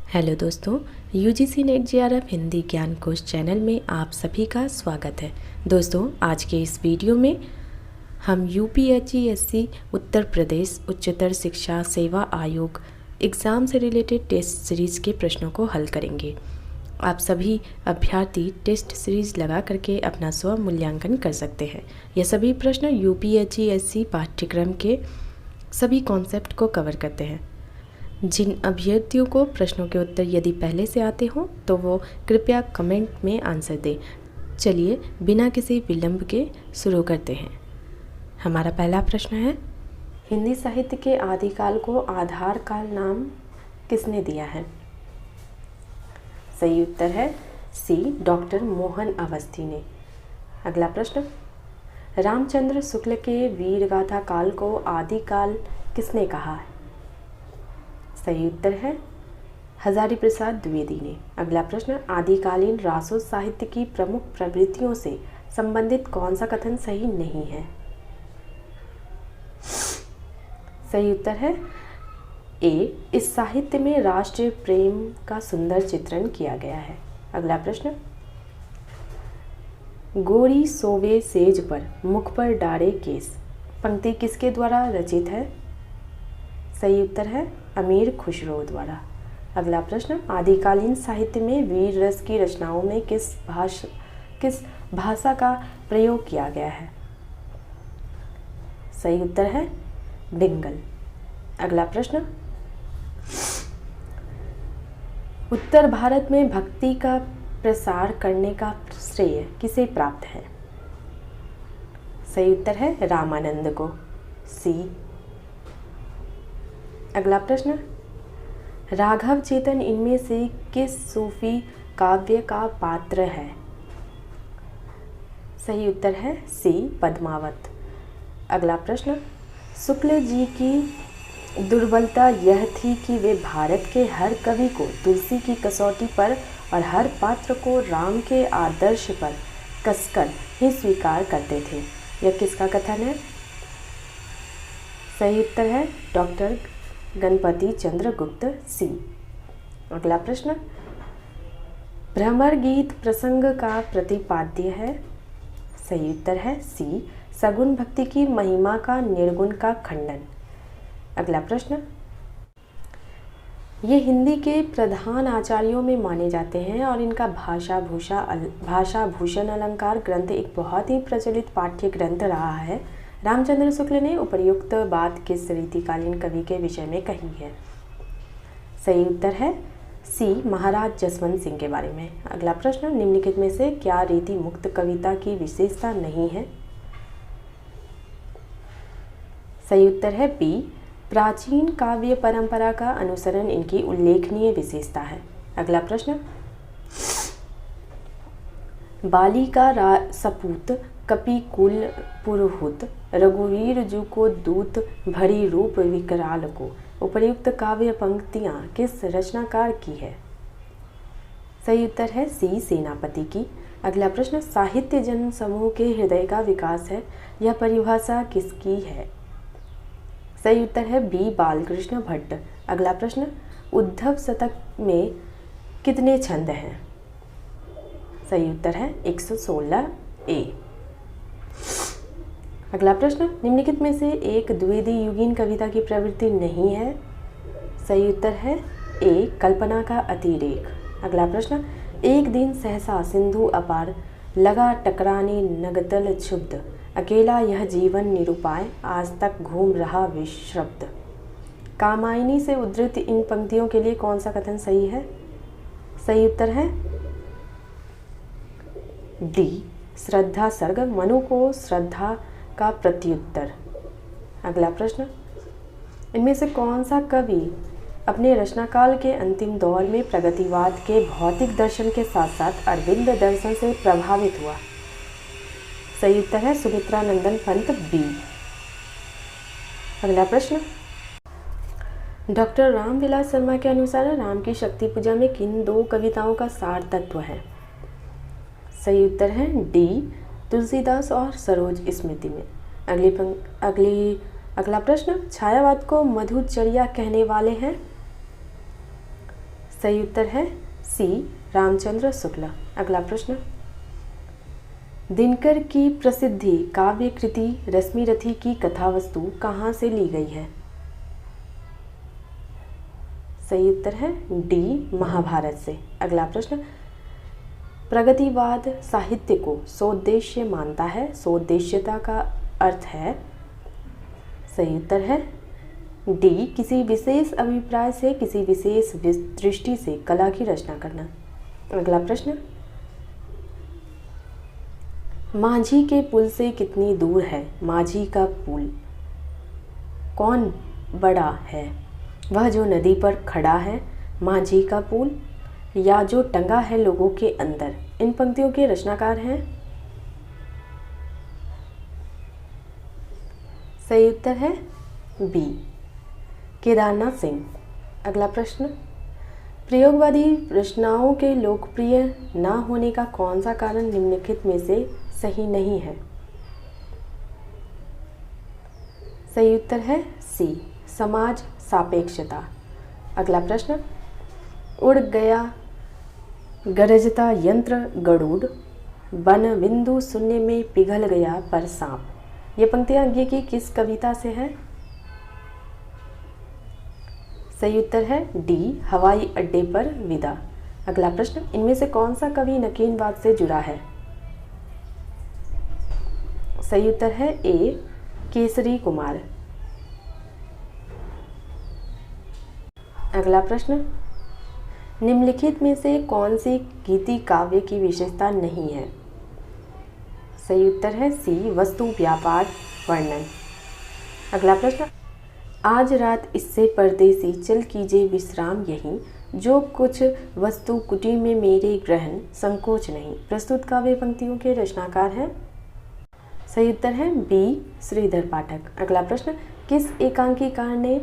Hello दोस्तों, UGC net JRF Hindi ज्ञान कोश चैनल में आप सभी का स्वागत है। दोस्तों, आज के इस वीडियो में हम यूपीएचईएससी उत्तर प्रदेश उच्चतर शिक्षा सेवा आयोग एग्ज़ाम से रिलेटेड टेस्ट सीरीज़ के प्रश्नों को हल करेंगे। आप सभी अभ्यर्थी टेस्ट सीरीज़ लगा करके अपना स्व मूल्यांकन कर सकते हैं। यह सभी प्रश्न यूपीएचईएससी पाठ्यक्रम के सभी कॉन्सेप्ट को कवर करते हैं। जिन अभ्यर्थियों को प्रश्नों के उत्तर यदि पहले से आते हों तो वो कृपया कमेंट में आंसर दें। चलिए बिना किसी विलंब के शुरू करते हैं। हमारा पहला प्रश्न है, हिंदी साहित्य के आदिकाल को आधार काल नाम किसने दिया है? सही उत्तर है सी, डॉक्टर मोहन अवस्थी ने। अगला प्रश्न, रामचंद्र शुक्ल के वीरगाथा काल को आदिकाल किसने कहा है? सही उत्तर है हजारी प्रसाद द्विवेदी ने। अगला प्रश्न, आदिकालीन रासो साहित्य की प्रमुख प्रवृत्तियों से संबंधित कौन सा कथन सही नहीं है? सही उत्तर है ए, इस साहित्य में राष्ट्रीय प्रेम का सुंदर चित्रण किया गया है। अगला प्रश्न, गोरी सोवे सेज पर मुख पर डारे केस पंक्ति किसके द्वारा रचित है? सही उत्तर है अमीर खुसरो द्वारा। अगला प्रश्न, आदिकालीन साहित्य में वीर रस की रचनाओं में किस भाषा का प्रयोग किया गया है? सही उत्तर है बिंगल। अगला प्रश्न, उत्तर भारत में भक्ति का प्रसार करने का श्रेय किसे प्राप्त है? सही उत्तर है रामानंद को, सी। अगला प्रश्न, राघव चेतन इनमें से किस सूफी काव्य का पात्र है? सही उत्तर है सी, पद्मावत। अगला प्रश्न, शुक्ल जी की दुर्बलता यह थी कि वे भारत के हर कवि को तुलसी की कसौटी पर और हर पात्र को राम के आदर्श पर कसकर ही स्वीकार करते थे। यह किसका कथन है? सही उत्तर है डॉक्टर गणपति चंद्र गुप्त, सी। अगला प्रश्न, भ्रमर गीत प्रसंग का प्रतिपाद्य है? सही उत्तर है सी, सगुण भक्ति की महिमा का निर्गुण का खंडन। अगला प्रश्न, ये हिंदी के प्रधान आचार्यों में माने जाते हैं और इनका भाषा भूषण अलंकार ग्रंथ एक बहुत ही प्रचलित पाठ्य ग्रंथ रहा है। रामचंद्र शुक्ल ने उपर्युक्त बात किस रीतिकालीन कवि के विषय में कही है? सही उत्तर है सी, महाराज जसवंत सिंह के बारे में। अगला प्रश्न, निम्नलिखित में से क्या रीति मुक्त कविता की विशेषता नहीं है? सही उत्तर है बी, प्राचीन काव्य परंपरा का अनुसरण इनकी उल्लेखनीय विशेषता है। अगला प्रश्न, बाली का सपूत कपि कुल पुरुहूत रघुवीर जू को दूत भरी रूप विकराल को उपर्युक्त काव्य पंक्तियां किस रचनाकार की है? सही उत्तर है सी, सेनापति की। अगला प्रश्न, साहित्य जन समूह के हृदय का विकास है, यह परिभाषा किसकी है? सही उत्तर है बी, बालकृष्ण भट्ट। अगला प्रश्न, उद्धव शतक में कितने छंद हैं? सही उत्तर है 116 ए। अगला प्रश्न, निम्नलिखित में से एक द्विवेदी युगीन कविता की प्रवृत्ति नहीं है? सही उत्तर है ए, कल्पना का अतिरेक। अगला प्रश्न, एक दिन सहसा सिंधु अपार लगा टकराने नगतल क्षुब्ध अकेला यह जीवन निरुपाय आज तक घूम रहा विश्रब्द। कामायनी से उद्धृत इन पंक्तियों के लिए कौन सा कथन सही है? सही उत्तर है डी, श्रद्धा सर्ग मनु को श्रद्धा का प्रत्युत्तर। अगला प्रश्न, इनमें से कौन सा कवि अपने रचनाकाल के अंतिम दौर में प्रगतिवाद के भौतिक दर्शन के साथ साथ अरविंद दर्शन से प्रभावित हुआ? सही उत्तर है सुमित्रानंदन पंत, बी। अगला प्रश्न, डॉक्टर रामविलास शर्मा के अनुसार राम की शक्ति पूजा में किन दो कविताओं का सार तत्व है? सही उत्तर है डी, तुलसीदास और सरोज स्मृति में। अगला प्रश्न, छायावाद को मधुचर्या कहने वाले हैं? सही उत्तर है सी, रामचंद्र शुक्ल। अगला प्रश्न, दिनकर की प्रसिद्धि काव्य कृति रश्मिरथी की कथावस्तु कहाँ से ली गई है? सही उत्तर है डी, महाभारत से। अगला प्रश्न, प्रगतिवाद साहित्य को सोद्देश्य मानता है, सोद्देश्यता का अर्थ है? सही उत्तर है डी, किसी विशेष अभिप्राय से, किसी विशेष दृष्टि से कला की रचना करना। अगला प्रश्न, माझी के पुल से कितनी दूर है? माझी का पुल कौन बड़ा है? वह जो नदी पर खड़ा है, माझी का पुल, या जो टंगा है लोगों के अंदर? इन पंक्तियों के रचनाकार हैं? सही उत्तर है बी, केदारनाथ सिंह। अगला प्रश्न, प्रयोगवादी रचनाओं के लोकप्रिय न होने का कौन सा कारण निम्नलिखित में से सही नहीं है? सही उत्तर है सी, समाज सापेक्षता। अगला प्रश्न, उड़ गया गरजता यंत्र गरुड़, वन बिंदु शून्य में पिघल गया पर सांप। ये पंक्तियां आगे की किस कविता से है? सही उत्तर है डी, हवाई अड्डे पर विदा। अगला प्रश्न, इनमें से कौन सा कवि नकीनवाद से जुड़ा है? सही उत्तर है ए, केसरी कुमार। अगला प्रश्न, निम्नलिखित में से कौन सी गीति काव्य की विशेषता नहीं है? सही उत्तर है सी, वस्तु व्यापार वर्णन। अगला प्रश्न, आज रात इससे परदेसी चल कीजिए विश्राम यहीं, जो कुछ वस्तु कुटी में मेरे ग्रहण संकोच नहीं। प्रस्तुत काव्य पंक्तियों के रचनाकार हैं? सही उत्तर है बी, श्रीधर पाठक। अगला प्रश्न, किस एकांकीकार ने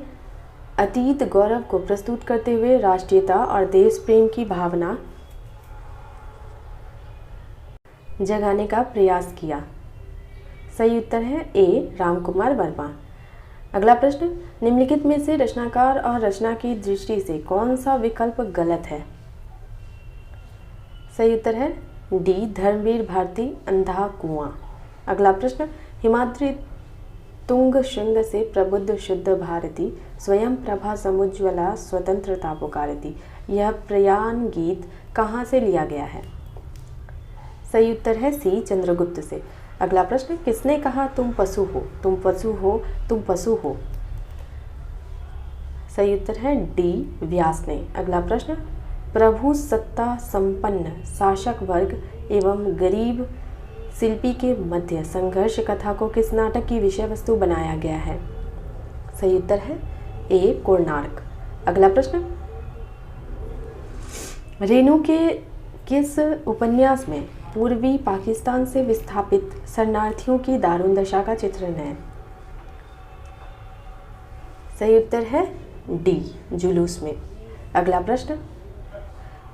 अतीत गौरव को प्रस्तुत करते हुए राष्ट्रीयता और देश प्रेम की भावना जगाने का प्रयास किया? सही उत्तर है ए, रामकुमार वर्मा। अगला प्रश्न, निम्नलिखित में से रचनाकार और रचना की दृष्टि से कौन सा विकल्प गलत है? सही उत्तर है डी, धर्मवीर भारती अंधा कुआं। अगला प्रश्न, हिमाद्री तुंग श्रृंग से प्रबुद्ध शुद्ध भारती, स्वयं प्रभा समुज्ज्वला स्वतंत्रता पुकारती। यह प्रयाण गीत कहाँ से लिया गया है? सही उत्तर है सी, चंद्रगुप्त से। अगला प्रश्न, किसने कहा तुम पशु हो, तुम पशु हो, तुम पशु हो? सही उत्तर है डी, व्यास ने। अगला प्रश्न, प्रभु सत्ता संपन्न शासक वर्ग एवं गरीब शिल्पी के मध्य संघर्ष कथा को किस नाटक की विषय वस्तु बनाया गया है? सही उत्तर है ए, कोणार्क। अगला प्रश्न, रेणु के किस उपन्यास में पूर्वी पाकिस्तान से विस्थापित शरणार्थियों की दारुण दशा का चित्रण है? सही उत्तर है डी, जुलूस में। अगला प्रश्न,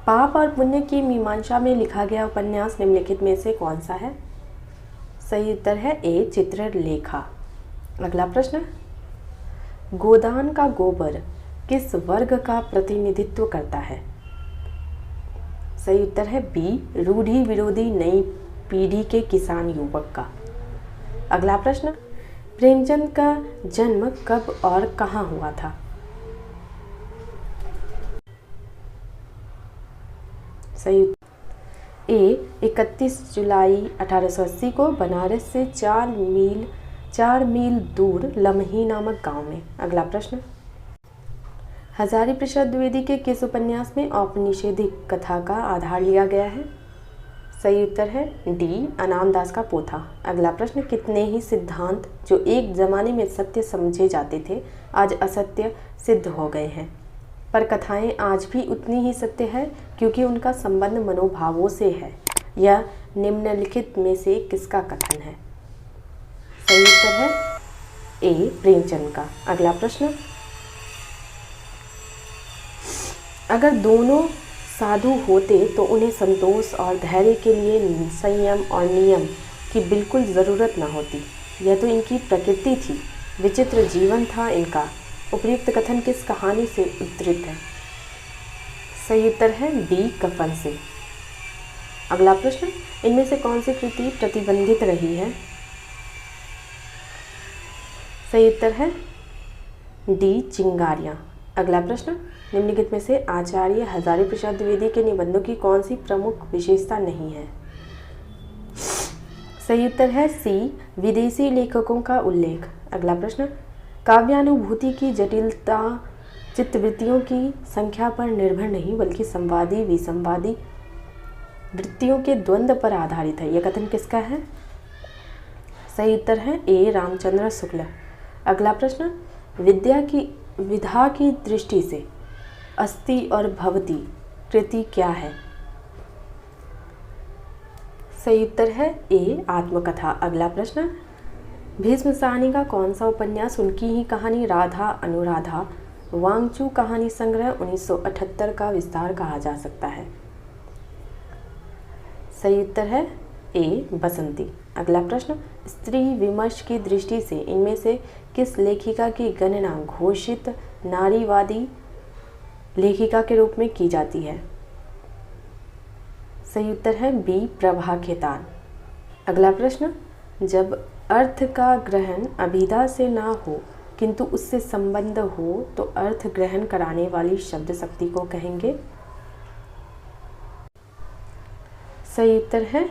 पाप और पुण्य की मीमांसा में लिखा गया उपन्यास निम्नलिखित में से कौन सा है? सही उत्तर है ए, चित्रलेखा। अगला प्रश्न, गोदान का गोबर किस वर्ग का प्रतिनिधित्व करता है? सही उत्तर है बी, रूढ़ि विरोधी नई पीढ़ी के किसान युवक का। अगला प्रश्न, प्रेमचंद का जन्म कब और कहाँ हुआ था? सही ए, 31 जुलाई 1880 को बनारस से 4 मील दूर लम्ही नामक गांव में। अगला प्रश्न, हजारी प्रसाद द्विवेदी के किस उपन्यास में औपनिषेधिक कथा का आधार लिया गया है? सही उत्तर है डी, अनाम दास का पोथा। अगला प्रश्न, कितने ही सिद्धांत जो एक जमाने में सत्य समझे जाते थे आज असत्य सिद्ध हो गए हैं, पर कथाएं आज भी उतनी ही सत्य है क्योंकि उनका संबंध मनोभावों से है। यह निम्नलिखित में से किसका कथन है? सही उत्तर है ए, प्रेमचंद का। अगला प्रश्न, अगर दोनों साधु होते तो उन्हें संतोष और धैर्य के लिए संयम और नियम की बिल्कुल ज़रूरत न होती। यह तो इनकी प्रकृति थी, विचित्र जीवन था इनका। उपर्युक्त कथन किस कहानी से उद्धृत है? सही उत्तर है डी, कफन से। अगला प्रश्न, इनमें से कौन सी कृति प्रतिबंधित रही है? सही उत्तर है डी, चिंगारियाँ। अगला प्रश्न, निम्नलिखित में से आचार्य हजारी प्रसाद द्विवेदी के निबंधों की कौन सी प्रमुख विशेषता नहीं है? सही उत्तर है सी, विदेशी लेखकों का उल्लेख। अगला प्रश्न, काव्यानुभूति की जटिलता चित्तवृत्तियों की संख्या पर निर्भर नहीं बल्कि संवादी विसंवादी वृत्तियों के द्वंद्व पर आधारित है, यह कथन किसका है? सही उत्तर है ए, रामचंद्र शुक्ल। अगला प्रश्न, विधा की दृष्टि से अस्ति और भवति कृति क्या है? सही उत्तर है ए, आत्मकथा। अगला प्रश्न, भीष्म साहनी का कौन सा उपन्यास उनकी ही कहानी राधा अनुराधा वांगचू कहानी संग्रह 1978 का विस्तार कहा जा सकता है? सही उत्तर है ए, बसंती। अगला प्रश्न, स्त्री विमर्श की दृष्टि से इनमें से किस लेखिका की गणना घोषित नारीवादी लेखिका के रूप में की जाती है? सही उत्तर है बी, प्रभा खेतान। अगला प्रश्न, जब अर्थ का ग्रहण अभिधा से ना हो किंतु उससे संबंध हो तो अर्थ ग्रहण कराने वाली शब्द शक्ति को कहेंगे? सही उत्तर है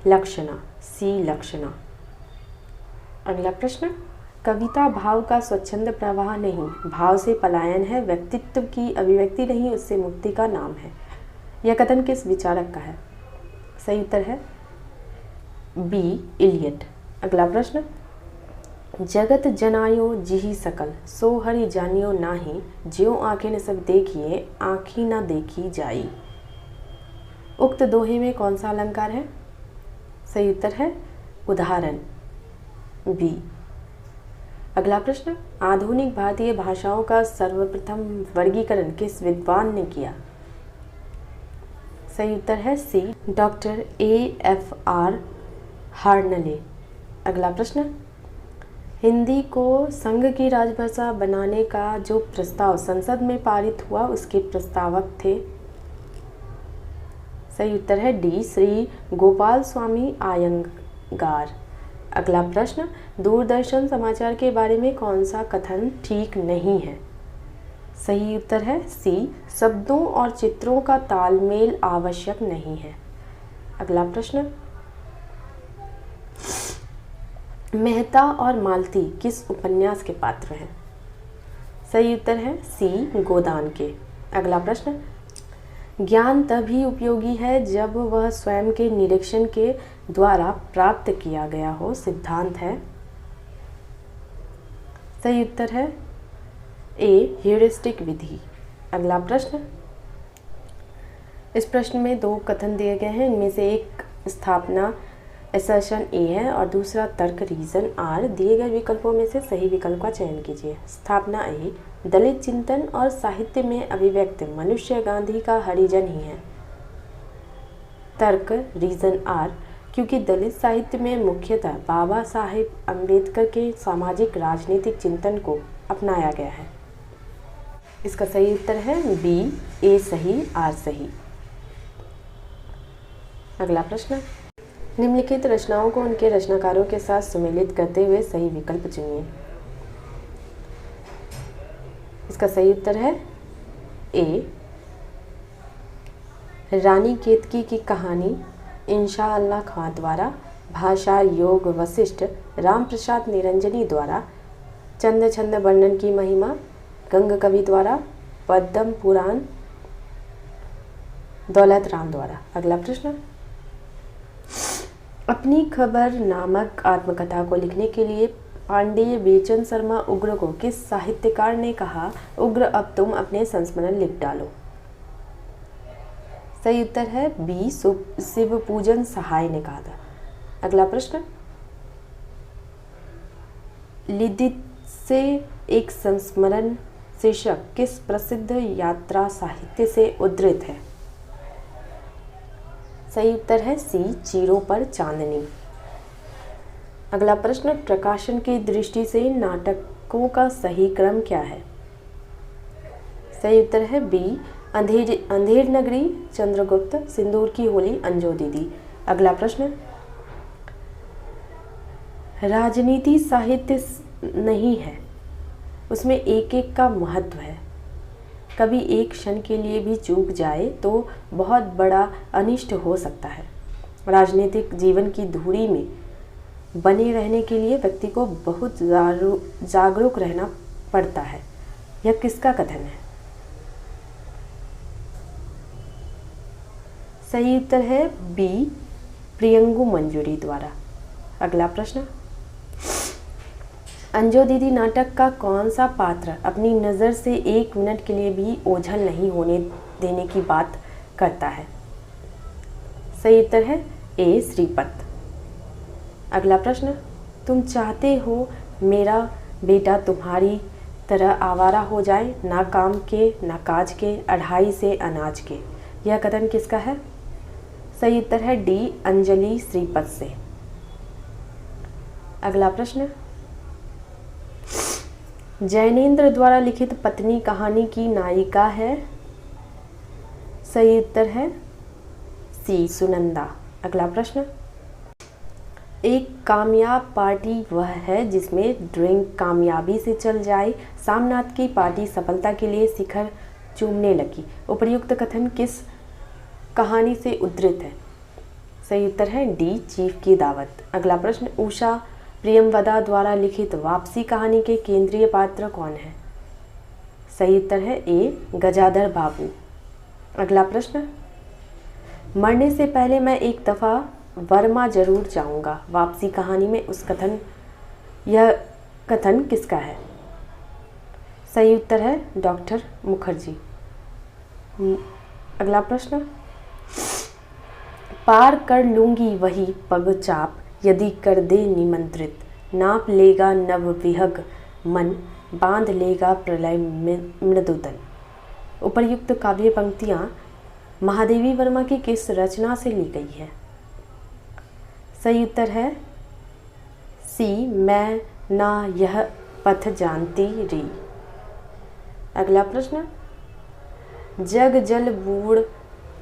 लक्षणा, सी, लक्षणा। अगला प्रश्न, कविता भाव का स्वच्छंद प्रवाह नहीं, भाव से पलायन है, व्यक्तित्व की अभिव्यक्ति नहीं, उससे मुक्ति का नाम है, यह कथन किस विचारक का है? सही उत्तर है बी, इलियट। अगला प्रश्न, जगत जनायो जिहि सकल सो हरि जानियो नाही ज्यों आँखें न सब देखिए आँखी न देखी जाई। उक्त दोहे में कौन सा अलंकार है? सही उत्तर है उदाहरण, बी। अगला प्रश्न, आधुनिक भारतीय भाषाओं का सर्वप्रथम वर्गीकरण किस विद्वान ने किया? सही उत्तर है सी, डॉक्टर AFR हार्नले। अगला प्रश्न, हिंदी को संघ की राजभाषा बनाने का जो प्रस्ताव संसद में पारित हुआ उसके प्रस्तावक थे? सही उत्तर है डी, श्री गोपाल स्वामी आयंगार। अगला प्रश्न, दूरदर्शन समाचार के बारे में कौन सा कथन ठीक नहीं है? सही उत्तर है सी, शब्दों और चित्रों का तालमेल आवश्यक नहीं है। अगला प्रश्न, मेहता और मालती किस उपन्यास के पात्र हैं? सही उत्तर है सी, गोदान के। अगला प्रश्न, ज्ञान तभी उपयोगी है जब वह स्वयं के निरीक्षण के द्वारा प्राप्त किया गया हो, सिद्धांत है? सही उत्तर है ए, ह्यूरिस्टिक विधि। अगला प्रश्न, इस प्रश्न में दो कथन दिए गए हैं, इनमें से एक स्थापना असर्शन ए है और दूसरा तर्क रीजन आर। दिए गए विकल्पों में से सही विकल्प का चयन कीजिए। स्थापना ए, दलित चिंतन और साहित्य में अभिव्यक्त मनुष्य गांधी का हरिजन ही है। तर्क रीजन आर, क्योंकि दलित साहित्य में मुख्यतः बाबा साहेब अम्बेडकर के सामाजिक राजनीतिक चिंतन को अपनाया गया है। इसका सही उत्तर है बी, ए सही, आर सही। अगला प्रश्न, निम्नलिखित रचनाओं को उनके रचनाकारों के साथ सुमेलित करते हुए सही विकल्प चुनिए। इसका सही उत्तर है ए, रानी केतकी की कहानी इंशाअल्लाह खां द्वारा, भाषा योग वशिष्ठ राम प्रसाद निरंजनी द्वारा, चंद छंद वर्णन की महिमा गंग कवि द्वारा, पद्म पुराण दौलत राम द्वारा। अगला प्रश्न, अपनी खबर नामक आत्मकथा को लिखने के लिए पांडेय बेचन शर्मा उग्र को किस साहित्यकार ने कहा, उग्र अब तुम अपने संस्मरण लिख डालो? सही उत्तर है बी, शिव पूजन सहाय ने कहा था। अगला प्रश्न, लिदित से एक संस्मरण शीर्षक किस प्रसिद्ध यात्रा साहित्य से उद्धृत है? सही उत्तर है सी, चीरों पर चांदनी। अगला प्रश्न, प्रकाशन की दृष्टि से नाटकों का सही क्रम क्या है? सही उत्तर है बी, अंधेर नगरी चंद्रगुप्त, सिंदूर की होली अंजू दीदी। अगला प्रश्न, राजनीति साहित्य नहीं है, उसमें एक एक का महत्व है। कभी एक क्षण के लिए भी चूक जाए तो बहुत बड़ा अनिष्ट हो सकता है। राजनीतिक जीवन की धुरी में बने रहने के लिए व्यक्ति को बहुत जागरूक रहना पड़ता है। यह किसका कथन है? सही उत्तर है बी, प्रियंगु मंजूरी द्वारा। अगला प्रश्न, अंजू दीदी नाटक का कौन सा पात्र अपनी नज़र से 1 मिनट के लिए भी ओझल नहीं होने देने की बात करता है? सही उत्तर है ए, श्रीपत। अगला प्रश्न, तुम चाहते हो मेरा बेटा तुम्हारी तरह आवारा हो जाए, ना काम के ना काज के, अढ़ाई से अनाज के। यह कथन किसका है? सही उत्तर है डी, अंजलि श्रीपत से। अगला प्रश्न, जैनेन्द्र द्वारा लिखित पत्नी कहानी की नायिका है? सही उत्तर है सी, सुनंदा। अगला प्रश्न, एक कामयाब पार्टी वह है जिसमें ड्रिंक कामयाबी से चल जाए, सामनाथ की पार्टी सफलता के लिए शिखर चूमने लगी। उपर्युक्त कथन किस कहानी से उद्धृत है? सही उत्तर है डी, चीफ की दावत। अगला प्रश्न, उषा प्रियमवदा द्वारा लिखित वापसी कहानी के केंद्रीय पात्र कौन है? सही उत्तर है ए, गजाधर बाबू। अगला प्रश्न, मरने से पहले मैं एक दफ़ा वर्मा जरूर जाऊंगा, वापसी कहानी में यह कथन किसका है? सही उत्तर है डॉक्टर मुखर्जी। अगला प्रश्न, पार कर लूंगी वही पग चाप, यदि कर दे निमंत्रित, नाप लेगा नव विहग मन, बांध लेगा प्रलय मृदुतन। उपर्युक्त काव्य पंक्तियाँ महादेवी वर्मा की किस रचना से ली गई है? सही उत्तर है सी, मैं ना यह पथ जानती री। अगला प्रश्न, जग जल बूढ़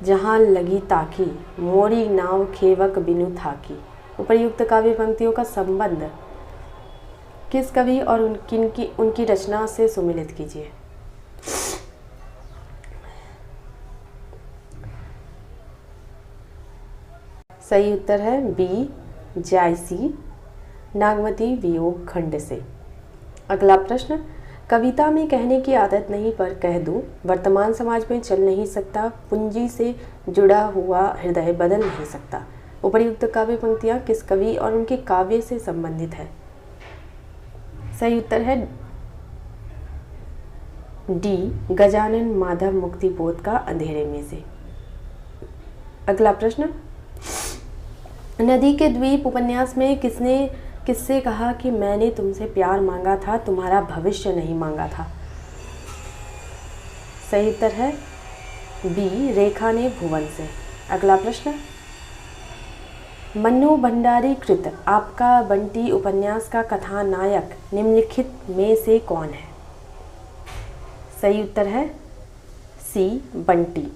जहाँ लगी ताकी, मोरी नाव खेवक बिनु थाकी। उपर्युक्त काव्य पंक्तियों का संबंध किस कवि और उनकी रचना से सुमिलित कीजिए। सही उत्तर है बी, जायसी नागमती वियोग खंड से। अगला प्रश्न, कविता में कहने की आदत नहीं पर कह दूं, वर्तमान समाज में चल नहीं सकता, पूंजी से जुड़ा हुआ हृदय बदल नहीं सकता। उपर्युक्त काव्य पंक्तियाँ किस कवि और उनके काव्य से संबंधित है? सही उत्तर है डी, गजानन माधव मुक्तिबोध का अंधेरे में से। अगला प्रश्न, नदी के द्वीप उपन्यास में किससे कहा कि मैंने तुमसे प्यार मांगा था, तुम्हारा भविष्य नहीं मांगा था? सही उत्तर है बी, रेखा ने भुवन से। अगला प्रश्न, मन्नू भंडारी कृत आपका बंटी उपन्यास का कथानायक निम्नलिखित में से कौन है? सही उत्तर है सी, बंटी।